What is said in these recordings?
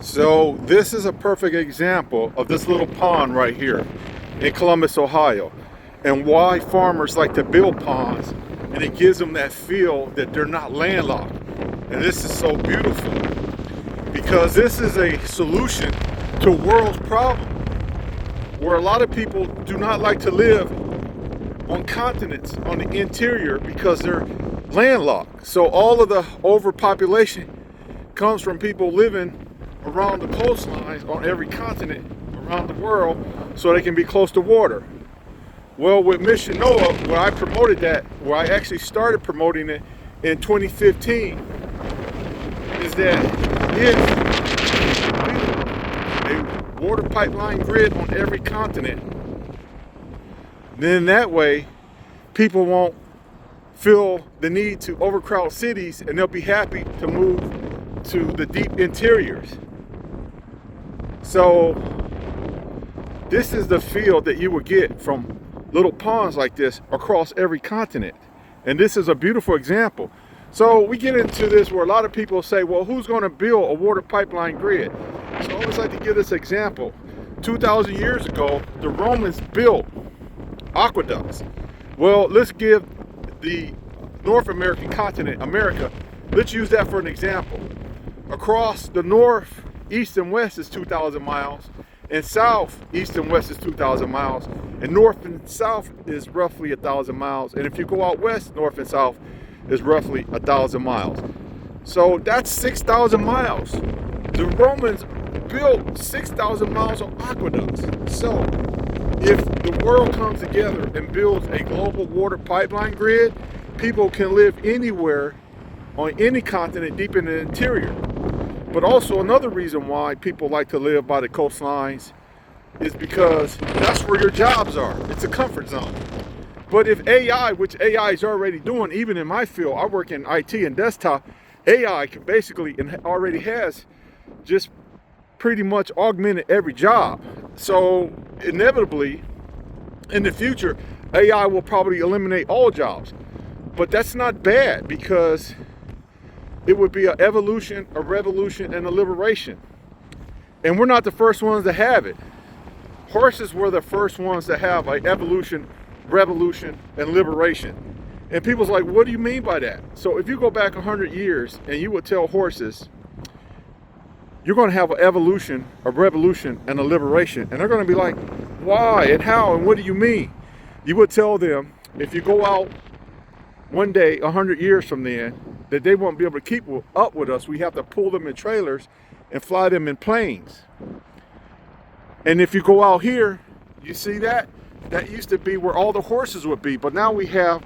So this is a perfect example of this little pond right here in Columbus, Ohio, and why farmers like to build ponds, and it gives them that feel that they're not landlocked. And this is so beautiful because this is a solution to a world's problem where a lot of people do not like to live on continents on the interior because they're landlocked. So all of the overpopulation comes from people living around the coastlines on every continent around the world so they can be close to water. Well, with Mission Noah, where I promoted that, where I actually started promoting it in 2015, is that if a water pipeline grid on every continent, then that way people won't feel the need to overcrowd cities and they'll be happy to move to the deep interiors. So this is the feel that you would get from little ponds like this across every continent. And this is a beautiful example. So we get into this where a lot of people say, well, who's going to build a water pipeline grid? So I always like to give this example. 2,000 years ago, the Romans built aqueducts. Well, let's give the North American continent, America, let's use that for an example. Across the north, east and west is 2,000 miles, and south, east and west is 2,000 miles, and north and south is roughly 1,000 miles, and if you go out west, north and south is roughly 1,000 miles. So that's 6,000 miles. The Romans built 6,000 miles of aqueducts. So if the world comes together and builds a global water pipeline grid, people can live anywhere on any continent deep in the interior. But also another reason why people like to live by the coastlines is because that's where your jobs are. It's a comfort zone. But if AI, which AI is already doing, even in my field, I work in IT and desktop, AI can basically, and already has, just pretty much augmented every job. So inevitably, in the future, AI will probably eliminate all jobs. But that's not bad because it would be an evolution, a revolution, and a liberation. And we're not the first ones to have it. Horses were the first ones to have an evolution, revolution, and liberation. And people's like, what do you mean by that? So if you go back 100 years and you would tell horses, you're going to have an evolution, a revolution, and a liberation. And they're going to be like, why and how and what do you mean? You would tell them, if you go out one day, 100 years from then, that they won't be able to keep up with us. We have to pull them in trailers and fly them in planes. And if you go out here, you see that? That used to be where all the horses would be. But now we have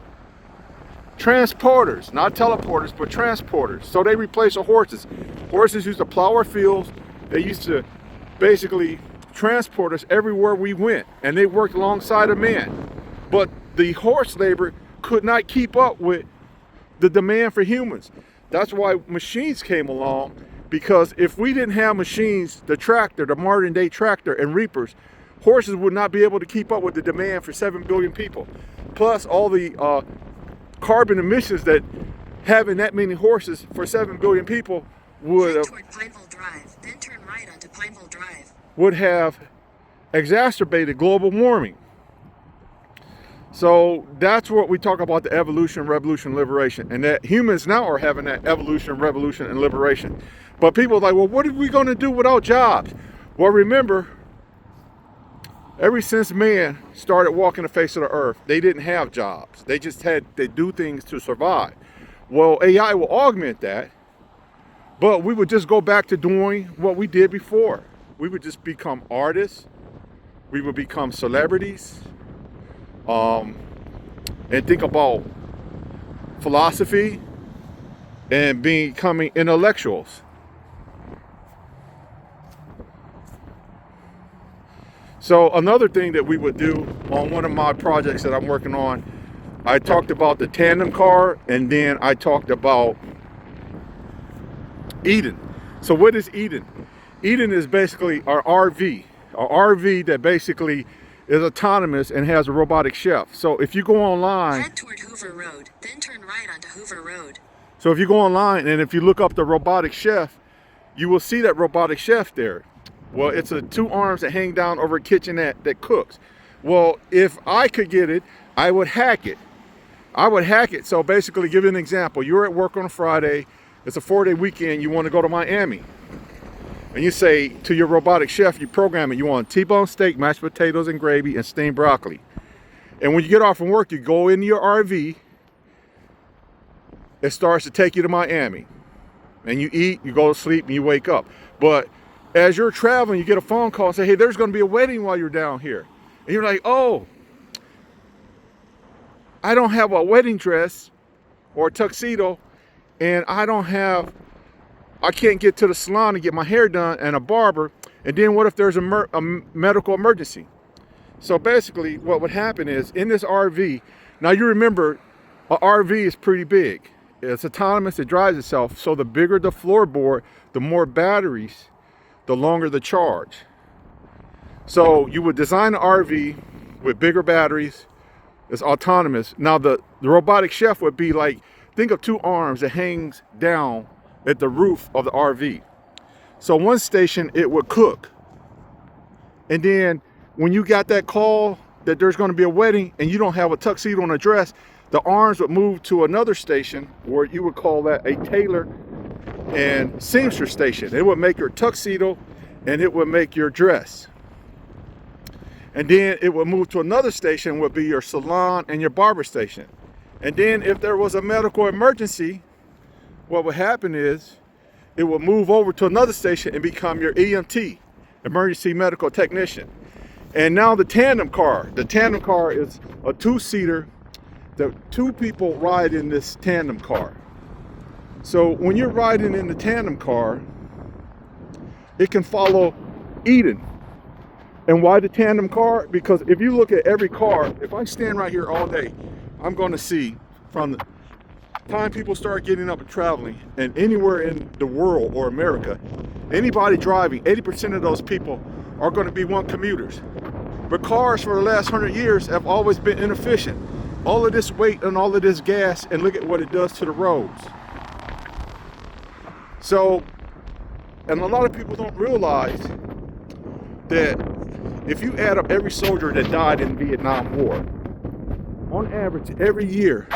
transporters, not teleporters, but transporters. So they replace the horses. Horses used to plow our fields. They used to basically transport us everywhere we went. And they worked alongside a man. But the horse labor could not keep up with the demand for humans. That's why machines came along, because if we didn't have machines, the tractor, the modern day tractor and reapers, horses would not be able to keep up with the demand for 7 billion people. Plus all the carbon emissions that having that many horses for 7 billion people would would have exacerbated global warming. So that's what we talk about, the evolution, revolution, liberation. And that humans now are having that evolution, revolution, and liberation. But people are like, well, what are we going to do without jobs? Well, remember, ever since man started walking the face of the earth, they didn't have jobs. They just had to do things to survive. Well, AI will augment that, but we would just go back to doing what we did before. We would just become artists. We would become celebrities. And think about philosophy and becoming intellectuals. So another thing that we would do on one of my projects that I'm working on, I talked about the Tandem car, and then I talked about Eden. So what is Eden? Eden is basically our RV that basically is autonomous and has a robotic chef. So if you go online, head toward Hoover Road, then turn right onto Hoover Road. So if you go online and if you look up the robotic chef, you will see that robotic chef there. Well, it's a 2 arms that hang down over a kitchenette that cooks. Well, if I could get it, I would hack it. So basically, give you an example. You're at work on a Friday. It's a 4-day weekend. You want to go to Miami. And you say to your robotic chef, you program it. You want T-bone steak, mashed potatoes and gravy, and steamed broccoli. And when you get off from work, you go into your RV. It starts to take you to Miami. And you eat, you go to sleep, and you wake up. But as you're traveling, you get a phone call and say, hey, there's going to be a wedding while you're down here. And you're like, oh, I don't have a wedding dress or a tuxedo, and I can't get to the salon to get my hair done and a barber. And then what if there's a medical emergency? So basically what would happen is in this RV, now you remember a RV is pretty big. It's autonomous, it drives itself. So the bigger the floorboard, the more batteries, the longer the charge. So you would design an RV with bigger batteries. It's autonomous. Now the robotic chef would be like, think of 2 arms that hangs down at the roof of the RV. So one station it would cook. And then when you got that call that there's going to be a wedding and you don't have a tuxedo and a dress, the arms would move to another station where you would call that a tailor and seamstress station. It would make your tuxedo and it would make your dress. And then it would move to another station, would be your salon and your barber station. And then if there was a medical emergency, what would happen is it would move over to another station and become your EMT, emergency medical technician. And now the tandem car. The tandem car is a 2-seater that 2 people ride in this tandem car. So when you're riding in the tandem car, it can follow Eden. And why the tandem car? Because if you look at every car, if I stand right here all day, I'm going to see from the time people start getting up and traveling, and anywhere in the world or America, anybody driving, 80% of those people are going to be commuters. But cars for the last 100 years have always been inefficient. All of this weight and all of this gas, and look at what it does to the roads. So, and a lot of people don't realize that if you add up every soldier that died in the Vietnam War, on average, every year,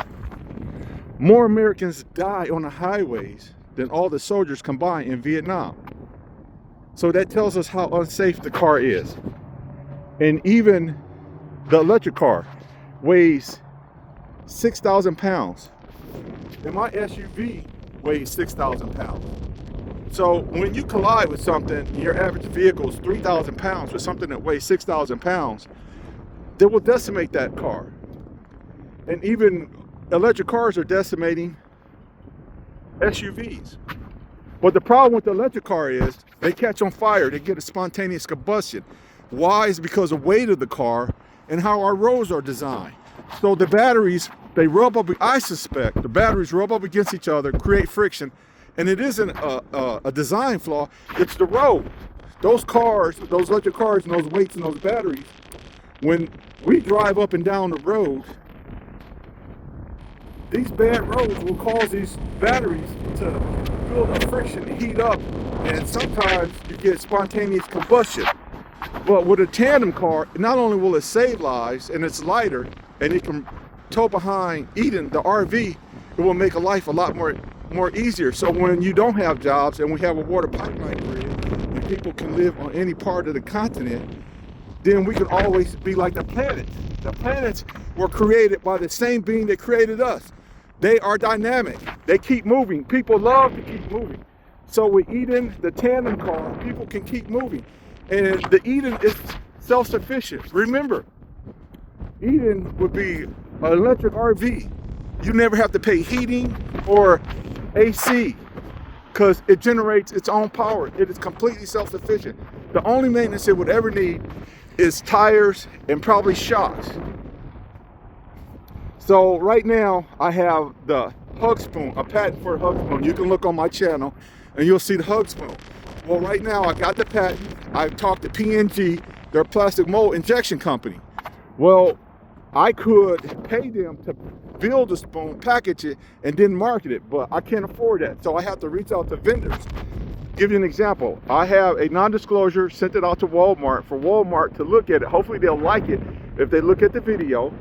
more Americans die on the highways than all the soldiers combined in Vietnam. So that tells us how unsafe the car is. And even the electric car weighs 6,000 pounds. And my SUV weighs 6,000 pounds. So when you collide with something, your average vehicle is 3,000 pounds with something that weighs 6,000 pounds, that will decimate that car. And even electric cars are decimating SUVs. But the problem with the electric car is they catch on fire, they get a spontaneous combustion. Why? Is because of the weight of the car and how our roads are designed. So the batteries, they rub up, I suspect, the batteries rub up against each other, create friction. And it isn't a design flaw, it's the road. Those cars, those electric cars and those weights and those batteries, when we drive up and down the road, these bad roads will cause these batteries to build up friction and heat up, and sometimes you get spontaneous combustion. But with a tandem car, not only will it save lives and it's lighter and it can tow behind Eden, the RV, it will make a life a lot more easier. So when you don't have jobs and we have a water pipeline grid and people can live on any part of the continent, then we can always be like the planets. The planets were created by the same being that created us. They are dynamic. They keep moving. People love to keep moving. So with Eden, the tandem car, people can keep moving. And the Eden is self-sufficient. Remember, Eden would be an electric RV. You never have to pay heating or AC because it generates its own power. It is completely self-sufficient. The only maintenance it would ever need is tires and probably shocks. So right now I have the hug spoon, a patent for a hug spoon. You can look on my channel and you'll see the hug spoon. Well, right now I got the patent. I've talked to P&G, their plastic mold injection company. Well, I could pay them to build a spoon, package it, and then market it, but I can't afford that. So I have to reach out to vendors. give you an example. I have a non-disclosure, sent it out to Walmart for Walmart to look at it. Hopefully they'll like it if they look at the video,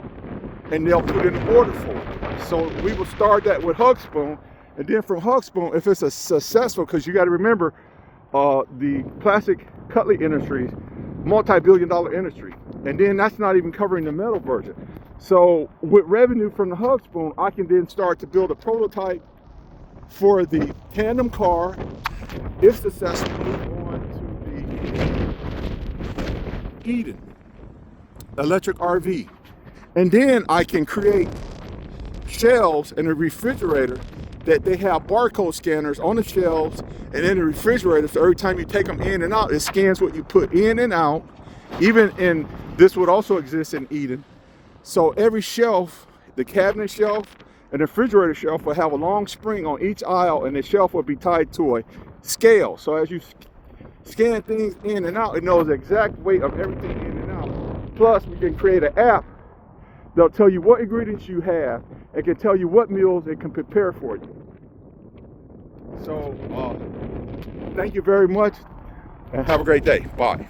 and they'll put in an order for it. So we will start that with Hug Spoon, and then from Hug Spoon, if it's a successful, because you got to remember, the plastic cutlery industry, multi-billion-dollar industry, and then that's not even covering the metal version. So with revenue from the Hug Spoon, I can then start to build a prototype for the Tandem car. If successful, move on to the Eden electric RV, and then I can create shelves in a refrigerator that they have barcode scanners on the shelves and in the refrigerator, so every time you take them in and out, it scans what you put in and out. Even in this would also exist in Eden. So every shelf, the cabinet shelf and the refrigerator shelf, will have a long spring on each aisle, and the shelf will be tied to a scale. So as you scan things in and out, it knows the exact weight of everything in and out. Plus, we can create an app that'll tell you what ingredients you have. It can tell you what meals it can prepare for you. So, thank you very much, and have a great day. Bye.